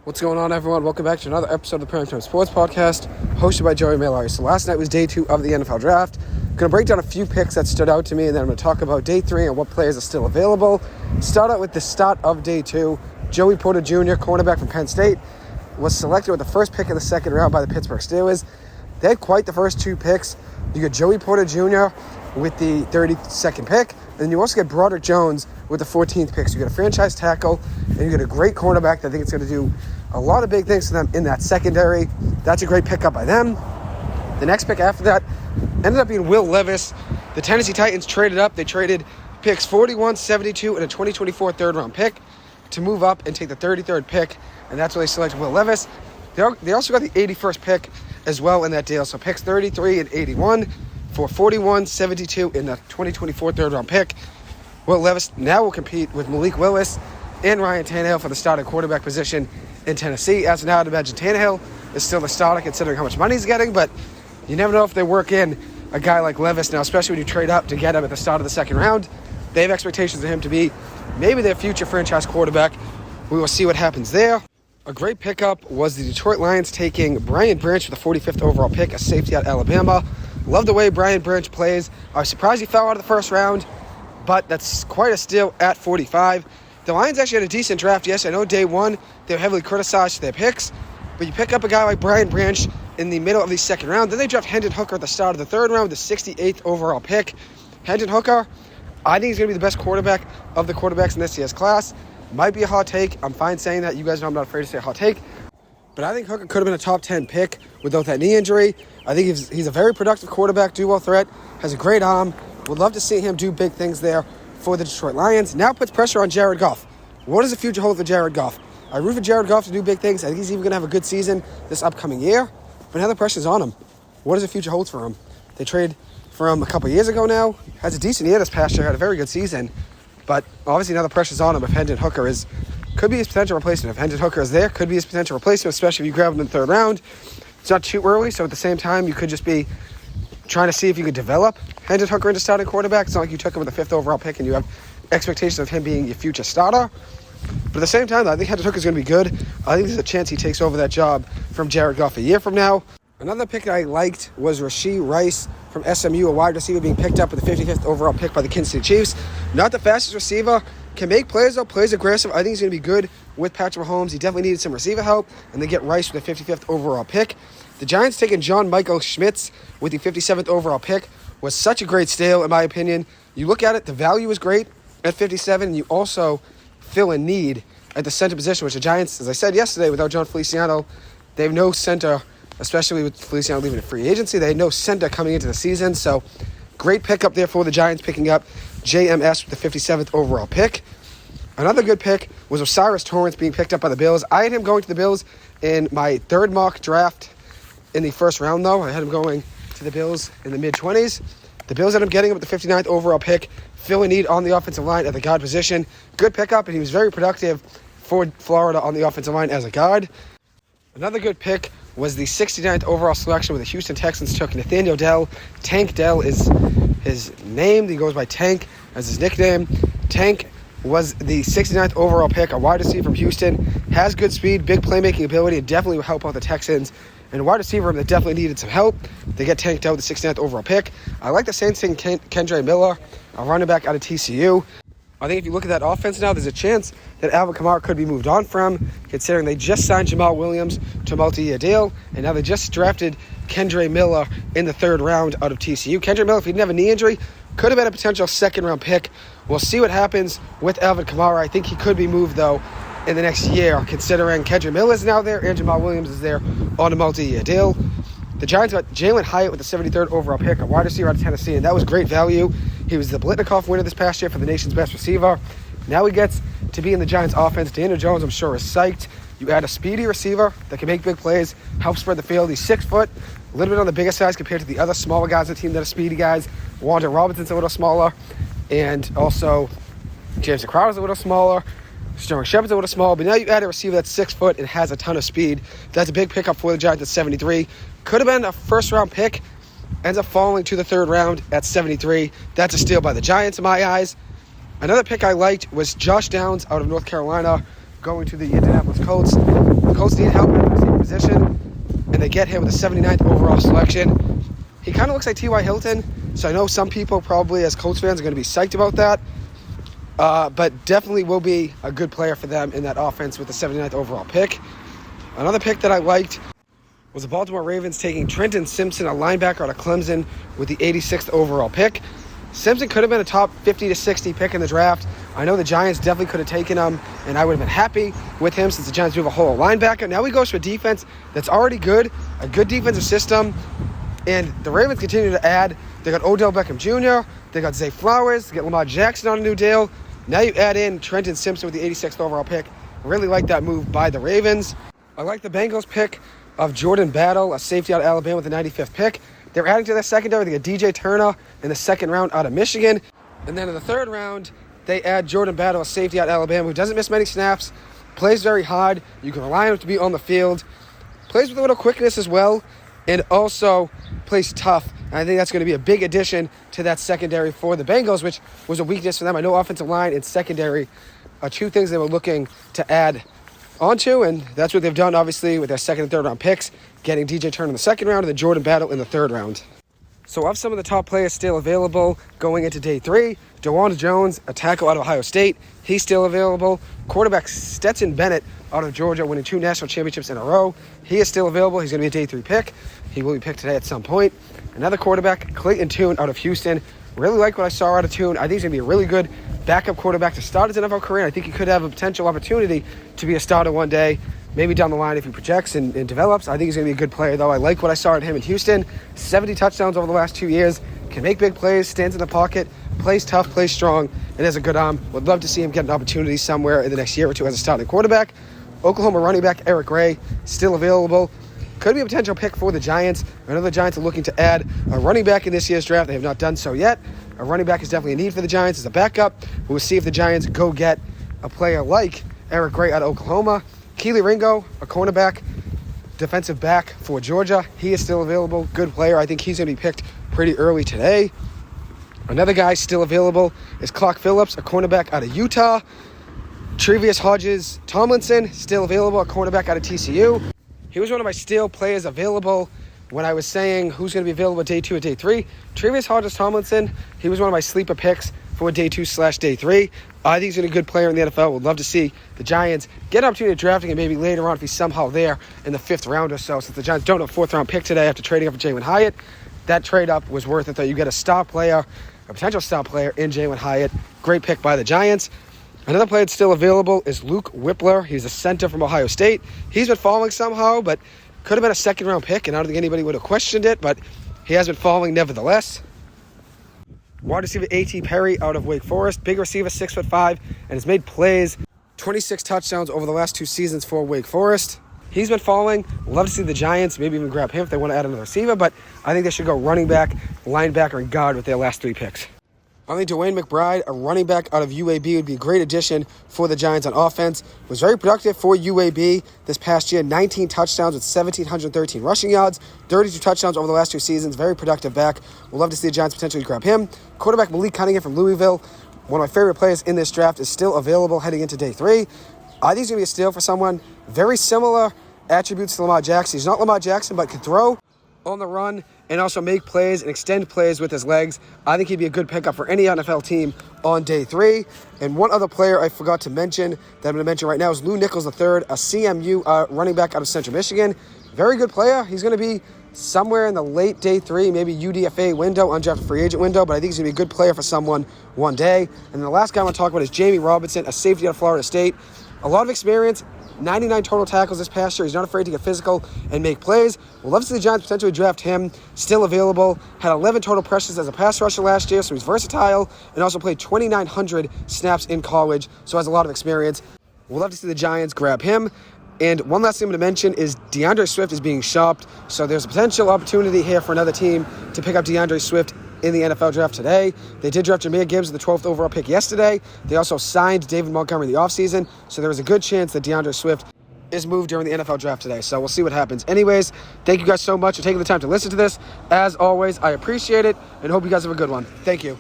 What's going on, everyone? Welcome back to another episode of the Primetime Sports Podcast, hosted by Joey Miller. So last night was day 2 of the NFL Draft. I'm going to break down a few picks that stood out to me, and then I'm going to talk about day 3 and what players are still available. Start out with the start of day 2. Joey Porter Jr., cornerback from Penn State, was selected with the first pick in the second round by the Pittsburgh Steelers. They had quite the first 2 picks. You get Joey Porter Jr. with the 32nd pick, and then you also get Broderick Jones with the 14th pick. So you get a franchise tackle, and you get a great cornerback that I think it's going to do a lot of big things for them in that secondary. That's a great pickup by them. The next pick after that ended up being Will Levis. The Tennessee Titans traded up. They traded picks 41, 72, and a 2024 third-round pick to move up and take the 33rd pick, and that's where they selected Will Levis. They also got the 81st pick as well in that deal, so picks 33 and 81 for 41, 72, and the 2024 third-round pick. Will Levis now will compete with Malik Willis and Ryan Tannehill for the starting quarterback position in Tennessee. As of now, I'd imagine Tannehill is still the starter considering how much money he's getting, but you never know if they work in a guy like Levis now, especially when you trade up to get him at the start of the second round. They have expectations of him to be maybe their future franchise quarterback. We will see what happens there. A great pickup was the Detroit Lions taking Brian Branch with the 45th overall pick, a safety out of Alabama. Love the way Brian Branch plays. I was surprised he fell out of the first round, but that's quite a steal at 45. The Lions actually had a decent draft. Yes, I know day 1 they were heavily criticized for their picks, but you pick up a guy like Brian Branch in the middle of the second round. Then they draft Hendon Hooker at the start of the third round, the 68th overall pick. Hendon Hooker, I think he's going to be the best quarterback of the quarterbacks in this year's class. Might be a hot take. I'm fine saying that. You guys know I'm not afraid to say a hot take. But I think Hooker could have been a top 10 pick without that knee injury. I think he's a very productive quarterback, dual threat, has a great arm. Would love to see him do big things there for the Detroit Lions. Now puts pressure on Jared Goff. What does the future hold for Jared Goff? I root for Jared Goff to do big things. I think he's even going to have a good season this upcoming year. But now the pressure's on him. What does the future hold for him? They traded for him a couple years ago now. Has a decent year this past year. Had a very good season. But obviously now the pressure's on him if Hendon Hooker could be his potential replacement. If Hendon Hooker is there, could be his potential replacement, especially if you grab him in the third round. It's not too early, so at the same time, you could just be trying to see if you could develop Hendon Hooker into starting quarterback. It's not like you took him with the 5th overall pick and you have expectations of him being your future starter. But at the same time, I think Hendon Hooker is going to be good. I think there's a chance he takes over that job from Jared Goff a year from now. Another pick that I liked was Rashee Rice from SMU, a wide receiver being picked up with the 55th overall pick by the Kansas City Chiefs. Not the fastest receiver. Can make plays, though. Plays aggressive. I think he's going to be good with Patrick Mahomes. He definitely needed some receiver help, and they get Rice with the 55th overall pick. The Giants taking John Michael Schmitz with the 57th overall pick was such a great steal, in my opinion. You look at it, the value is great at 57, and you also fill a need at the center position, which the Giants, as I said yesterday, without John Feliciano, they have no center, especially with Feliciano leaving a free agency. They had no center coming into the season, so great pickup there for the Giants, picking up JMS with the 57th overall pick. Another good pick was Osiris Torrance being picked up by the Bills. I had him going to the Bills in my third mock draft in the first round, though. I had him going to the Bills in the mid-20s. The Bills ended up getting him with the 59th overall pick, filling need on the offensive line at the guard position. Good pickup, and he was very productive for Florida on the offensive line as a guard. Another good pick was the 69th overall selection, where the Houston Texans took Nathaniel Dell. Tank Dell is his name. He goes by Tank as his nickname. Tank was the 69th overall pick, a wide receiver from Houston. Has good speed, big playmaking ability, and definitely will help out the Texans. And a wide receiver that definitely needed some help. They get Tank Dell with the 69th overall pick. I like the Saints taking Kendre Miller, a running back out of TCU. I think if you look at that offense now, there's a chance that Alvin Kamara could be moved on from, considering they just signed Jamal Williams to a multi-year deal, and now they just drafted Kendre Miller in the third round out of TCU. Kendre Miller, if he didn't have a knee injury, could have been a potential second-round pick. We'll see what happens with Alvin Kamara. I think he could be moved, though, in the next year, considering Kendre Miller is now there and Jamal Williams is there on a multi-year deal. The Giants got Jaylin Hyatt with the 73rd overall pick, a wide receiver out of Tennessee, and that was great value. He was the Blitnikoff winner this past year for the nation's best receiver. Now he gets to be in the Giants' offense. Daniel Jones, I'm sure, is psyched. You add a speedy receiver that can make big plays, help spread the field. He's 6 foot, a little bit on the bigger size compared to the other smaller guys on the team that are speedy guys. Wanda Robinson's a little smaller, and also James Crowder's a little smaller. Sterling Shepard's a little small, but now you add a receiver that's 6 foot and has a ton of speed. That's a big pickup for the Giants at 73. Could have been a first-round pick. Ends up falling to the third round at 73. That's a steal by the Giants in my eyes. Another pick I liked was Josh Downs out of North Carolina. going to the Indianapolis Colts. The Colts need help in the receiver position, and they get him with the 79th overall selection. He kind of looks like T.Y. Hilton, so I know some people probably as Colts fans are going to be psyched about that. But definitely will be a good player for them in that offense with the 79th overall pick. Another pick that I liked was the Baltimore Ravens taking Trenton Simpson, a linebacker out of Clemson, with the 86th overall pick. Simpson could have been a top 50 to 60 pick in the draft. I know the Giants definitely could have taken him, and I would have been happy with him since the Giants do have a whole linebacker. Now he goes to a defense that's already good, a good defensive system, and the Ravens continue to add. They got Odell Beckham Jr., they got Zay Flowers, they got Lamar Jackson on a new deal. Now you add in Trenton Simpson with the 86th overall pick. Really like that move by the Ravens. I like the Bengals pick of Jordan Battle, a safety out of Alabama with the 95th pick. They're adding to their secondary. They get DJ Turner in the second round out of Michigan. And then in the third round, they add Jordan Battle, a safety out of Alabama who doesn't miss many snaps, plays very hard. You can rely on him to be on the field, plays with a little quickness as well, and also plays tough. And I think that's going to be a big addition to that secondary for the Bengals, which was a weakness for them. I know offensive line and secondary are two things they were looking to add onto, and that's what they've done, obviously, with their second and third round picks, getting DJ Turner in the second round and the Jordan Battle in the third round. So of some of the top players still available going into day 3, DeWanda Jones, a tackle out of Ohio State, he's still available. Quarterback Stetson Bennett out of Georgia, winning 2 national championships in a row. He is still available. He's going to be a day 3 pick. He will be picked today at some point. Another quarterback, Clayton Tune out of Houston. Really like what I saw out of Tune. I think he's going to be a really good backup quarterback to start his NFL career. I think he could have a potential opportunity to be a starter one day, maybe down the line if he projects and develops. I think he's going to be a good player, though. I like what I saw at him in Houston. 70 touchdowns over the last 2 years. Can make big plays, stands in the pocket, plays tough, plays strong, and has a good arm. Would love to see him get an opportunity somewhere in the next year or two as a starting quarterback. Oklahoma running back Eric Gray, still available. Could be a potential pick for the Giants. I know the Giants are looking to add a running back in this year's draft. They have not done so yet. A running back is definitely a need for the Giants as a backup. We'll see if the Giants go get a player like Eric Gray out of Oklahoma. Keely Ringo, a cornerback, defensive back for Georgia. He is still available. Good player. I think he's going to be picked pretty early today. Another guy still available is Clark Phillips, a cornerback out of Utah. Tre'Vius Hodges Tomlinson, still available, a cornerback out of TCU. He was one of my still players available when I was saying who's going to be available day 2 or day 3. Tre'Vius Hodges Tomlinson, he was one of my sleeper picks for day 2/day 3. I think he's a good player in the NFL. Would love to see the Giants get an opportunity of drafting him maybe later on if he's somehow there in the 5th round or so. Since the Giants don't have a 4th round pick today after trading up for Jaylin Hyatt, that trade up was worth it, though. You get a star player, a potential star player in Jaylin Hyatt. Great pick by the Giants. Another player that's still available is Luke Whippler. He's a center from Ohio State. He's been falling somehow, but could have been a 2nd round pick, and I don't think anybody would have questioned it, but he has been falling nevertheless. Wide receiver A.T. Perry out of Wake Forest. Big receiver, 6'5", and has made plays, 26 touchdowns over the last 2 seasons for Wake Forest. He's been falling. Love to see the Giants maybe even grab him if they want to add another receiver, but I think they should go running back, linebacker, and guard with their last 3 picks. I think Dwayne McBride, a running back out of UAB, would be a great addition for the Giants on offense. Was very productive for UAB this past year. 19 touchdowns with 1,713 rushing yards. 32 touchdowns over the last 2 seasons. Very productive back. We'll love to see the Giants potentially grab him. Quarterback Malik Cunningham from Louisville. One of my favorite players in this draft is still available heading into day 3. I think he's going to be a steal for someone. Very similar attributes to Lamar Jackson. He's not Lamar Jackson, but can throw on the run and also make plays and extend plays with his legs. I think he'd be a good pickup for any NFL team on day 3. And one other player I forgot to mention that I'm going to mention right now is Lou Nichols III, a CMU running back out of Central Michigan. Very good player. He's going to be somewhere in the late day 3, maybe UDFA window, undrafted free agent window, but I think he's going to be a good player for someone one day. And the last guy I want to talk about is Jamie Robinson, a safety out of Florida State. A lot of experience, 99 total tackles this past year. He's not afraid to get physical and make plays. We'll love to see the Giants potentially draft him. Still available. Had 11 total pressures as a pass rusher last year, so he's versatile, and also played 2,900 snaps in college, so has a lot of experience. We'll love to see the Giants grab him. And one last thing I'm going to mention is DeAndre Swift is being shopped, so there's a potential opportunity here for another team to pick up DeAndre Swift in the NFL draft today. They did draft Jahmyr Gibbs with the 12th overall pick yesterday. They also signed David Montgomery in the offseason, so there is a good chance that DeAndre Swift is moved during the NFL draft today. So we'll see what happens. Anyways, thank you guys so much for taking the time to listen to this. As always, I appreciate it and hope you guys have a good one. Thank you.